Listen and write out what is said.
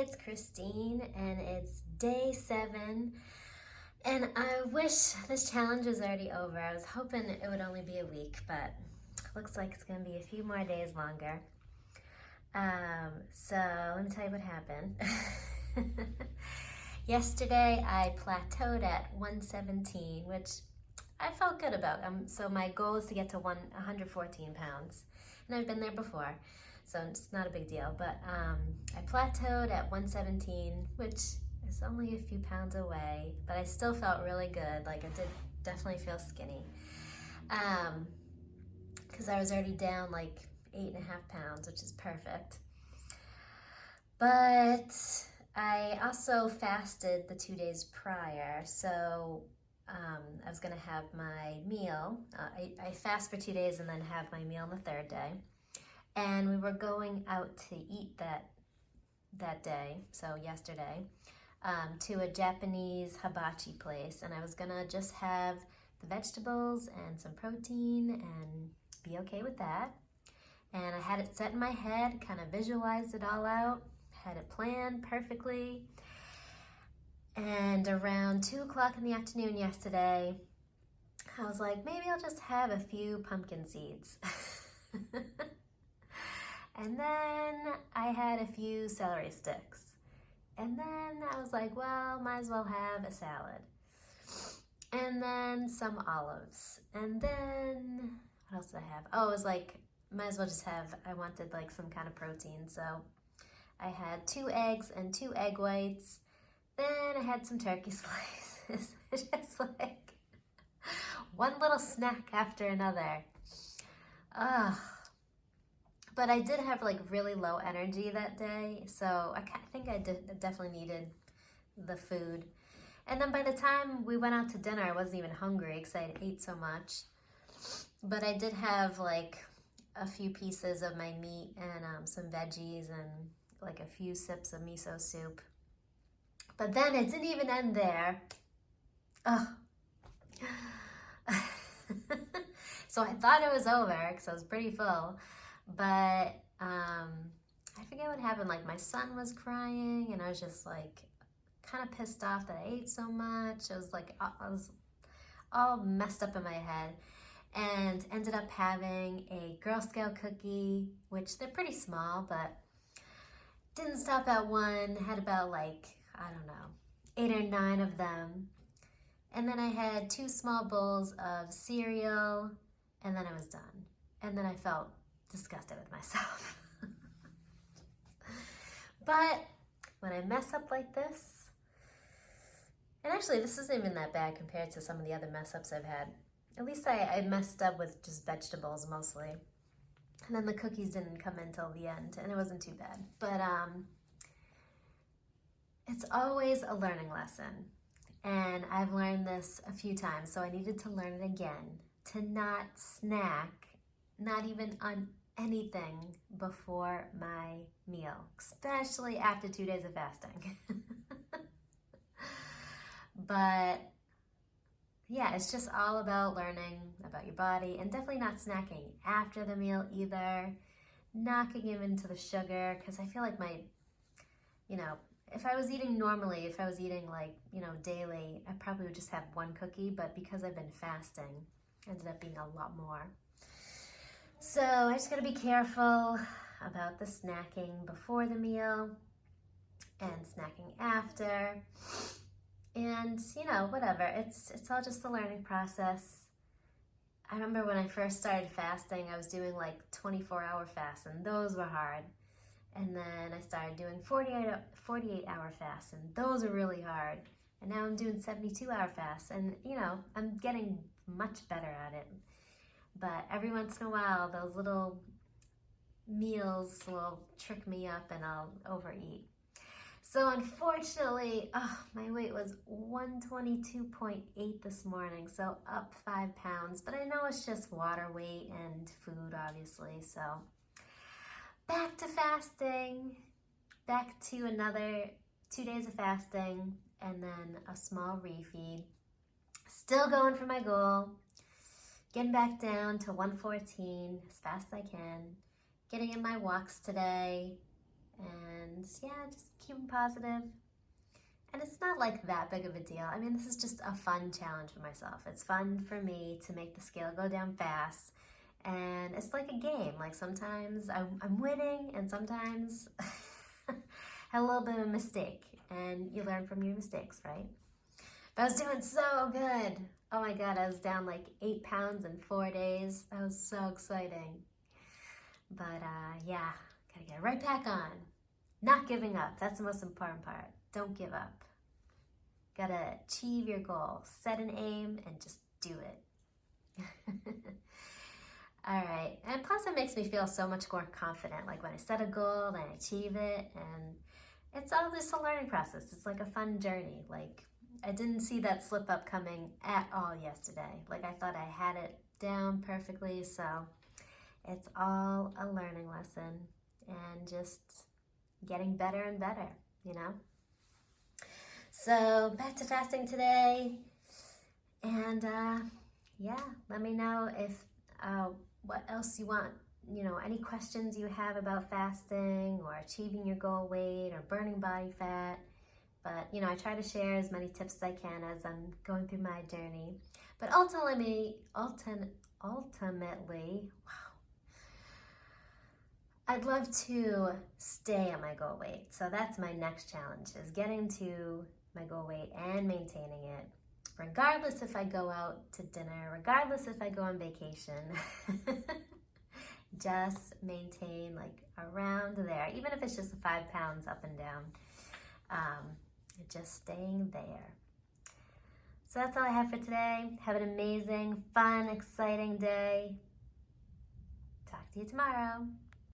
it's Christine, and it's day 7. And I wish this challenge was already over. I was hoping it would only be a week, but looks like it's going to be a few more days longer. So let me tell you what happened. Yesterday, I plateaued at 117, which I felt good about. So my goal is to get to 114 pounds, and I've been there before, so it's not a big deal. But I plateaued at 117, which is only a few pounds away, but I still felt really good. Like, I did definitely feel skinny, because I was already down like 8.5 pounds, which is perfect. But I also fasted the 2 days prior, so I was going to have my meal. I fast for 2 days and then have my meal on the 3rd day. And we were going out to eat that day, so yesterday, to a Japanese hibachi place. And I was going to just have the vegetables and some protein and be okay with that. And I had it set in my head, kind of visualized it all out, had it planned perfectly. And around 2 o'clock in the afternoon yesterday, I was like, maybe I'll just have a few pumpkin seeds. And then I had a few celery sticks. And then I was like, well, might as well have a salad. And then some olives. And then, what else did I have? Oh, it was like, might as well just have, I wanted like some kind of protein. So I had 2 eggs and 2 egg whites. Then I had some turkey slices. Just like one little snack after another. Ugh. But I did have like really low energy that day, so I think I definitely needed the food. And then by the time we went out to dinner, I wasn't even hungry because I ate so much. But I did have like a few pieces of my meat and some veggies and like a few sips of miso soup. But then it didn't even end there. Ugh. So I thought it was over because I was pretty full. But I forget what happened. Like, my son was crying, and I was just like kind of pissed off that I ate so much. I was all messed up in my head, and ended up having a Girl Scout cookie, which they're pretty small, but didn't stop at one. Had about like, I don't know, 8 or 9 of them. And then I had 2 small bowls of cereal, and then I was done. And then I felt disgusted with myself. But when I mess up like this, and actually this isn't even that bad compared to some of the other mess ups I've had. At least I messed up with just vegetables mostly. And then the cookies didn't come in till the end, and it wasn't too bad. But it's always a learning lesson. And I've learned this a few times, so I needed to learn it again. To not snack, not even on anything before my meal, especially after 2 days of fasting. But yeah, it's just all about learning about your body, and definitely not snacking after the meal either. Not getting into the sugar, because I feel like if I was eating normally, if I was eating like, daily, I probably would just have 1 cookie, but because I've been fasting, it ended up being a lot more. So I just gotta be careful about the snacking before the meal and snacking after. And, whatever. It's all just a learning process. I remember when I first started fasting, I was doing like 24-hour fasts, and those were hard. And then I started doing 48-hour fasts, and those were really hard. And now I'm doing 72-hour fasts, and, I'm getting much better at it. But every once in a while, those little meals will trick me up and I'll overeat. So unfortunately, my weight was 122.8 this morning, so up 5 pounds. But I know it's just water weight and food, obviously. So back to fasting, back to another 2 days of fasting, and then a small refeed. Still going for my goal. Getting back down to 114 as fast as I can. Getting in my walks today. And And yeah, just keeping positive. And it's not like that big of a deal. I mean, this is just a fun challenge for myself. It's fun for me to make the scale go down fast. And it's like a game. Like sometimes I'm winning and sometimes a little bit of a mistake. And you learn from your mistakes, right? But I was doing so good. Oh my God, I was down like 8 pounds in 4 days. That was so exciting. But yeah, gotta get right back on. Not giving up. That's the most important part. Don't give up. Gotta achieve your goal. Set an aim and just do it. All right. And plus it makes me feel so much more confident. Like when I set a goal and I achieve it, and it's all just a learning process. It's like a fun journey. Like I didn't see that slip up coming at all yesterday. Like I thought I had it down perfectly. So it's all a learning lesson and just getting better and better, you know? So back to fasting today. And yeah, let me know if what else you want, any questions you have about fasting or achieving your goal weight or burning body fat. But, I try to share as many tips as I can as I'm going through my journey. But ultimately, wow, I'd love to stay at my goal weight. So that's my next challenge, is getting to my goal weight and maintaining it. Regardless if I go out to dinner, regardless if I go on vacation, just maintain like around there, even if it's just 5 pounds up and down, just staying there. So that's all I have for today. Have an amazing, fun, exciting day. Talk to you tomorrow.